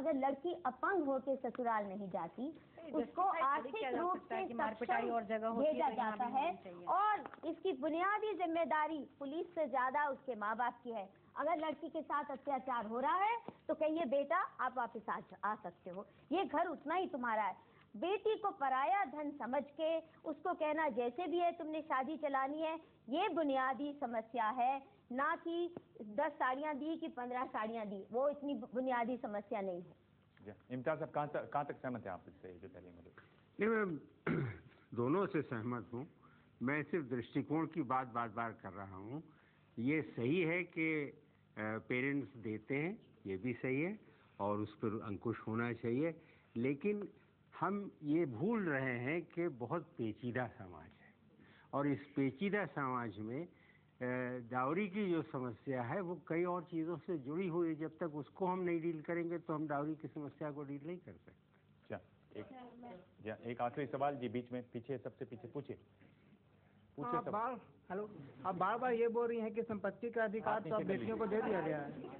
अगर लड़की अपंग होकर ससुराल नहीं जाती, उसको आर्थिक रूप से मारपिटाई और जगह भेजा जाता है, और इसकी बुनियादी जिम्मेदारी पुलिस से ज्यादा उसके माँ बाप की है। अगर लड़की के साथ अत्याचार हो रहा है तो कहिए बेटा आप वापस आ सकते हो, ये घर उतना ही तुम्हारा है। बेटी को पराया धन समझ के उसको कहना जैसे भी है तुमने शादी चलानी है, ये बुनियादी समस्या है, ना कि 10 साड़ियाँ दी कि 15 साड़ियाँ दी, वो इतनी बुनियादी समस्या नहीं है। इम्तियाज साहब कहाँ तक सहमत है आप इससे जो तहरीर में? नहीं, मैं दोनों से सहमत हूँ। मैं सिर्फ दृष्टिकोण की बात बार कर रहा हूँ। ये सही है कि पेरेंट्स देते हैं, ये भी सही है और उस पर अंकुश होना चाहिए, लेकिन हम ये भूल रहे हैं कि बहुत पेचीदा समाज है और इस पेचीदा समाज में डाउरी की जो समस्या है वो कई और चीज़ों से जुड़ी हुई है। जब तक उसको हम नहीं डील करेंगे तो हम डाउरी की समस्या को डील नहीं कर सकते। अच्छा, एक आखिरी सवाल जी, बीच में पीछे सबसे पीछे पूछिए। हेलो, आप बार बार ये बोल रही हैं कि संपत्ति का अधिकार तो अब बेटियों को दे दिया गया है।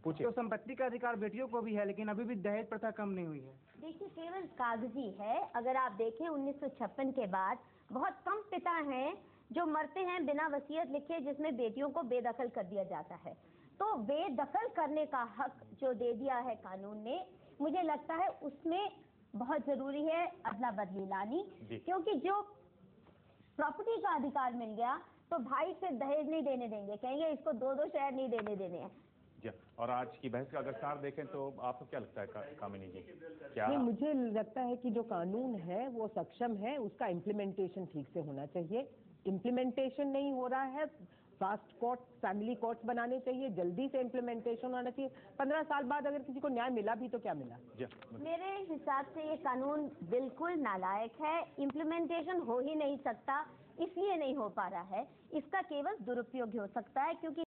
पूछिए। तो संपत्ति का अधिकार बेटियों को भी है, लेकिन अभी भी दहेज प्रथा कम नहीं हुई है। देखिए, केवल कागजी है। अगर आप देखें 1956 के बाद बहुत कम पिता हैं जो मरते हैं बिना वसीयत लिखे, जिसमें बेटियों को बेदखल कर दिया जाता है। तो बेदखल करने का हक जो दे दिया है कानून ने, मुझे लगता है उसमें बहुत जरूरी है अदला बदली लानी, क्योंकि जो प्रॉपर्टी का अधिकार मिल गया तो भाई से दहेज नहीं देने देंगे, कहेंगे इसको 2-2 शेयर नहीं देने देने हैं। और आज की बहस का अगर सार देखें तो आपको क्या लगता है कामिनी जी, क्या? नहीं, मुझे लगता है कि जो कानून है वो सक्षम है, उसका इम्प्लीमेंटेशन ठीक से होना चाहिए। इम्प्लीमेंटेशन नहीं हो रहा है, फास्ट कोर्ट, फैमिली कोर्ट्स बनाने चाहिए, जल्दी से इम्प्लीमेंटेशन होना चाहिए। 15 साल बाद अगर किसी को न्याय मिला भी तो क्या मिला? मेरे हिसाब से ये कानून बिल्कुल नालायक है, इम्प्लीमेंटेशन हो ही नहीं सकता। इसलिए नहीं हो पा रहा है, इसका केवल दुरुपयोग हो सकता है, क्योंकि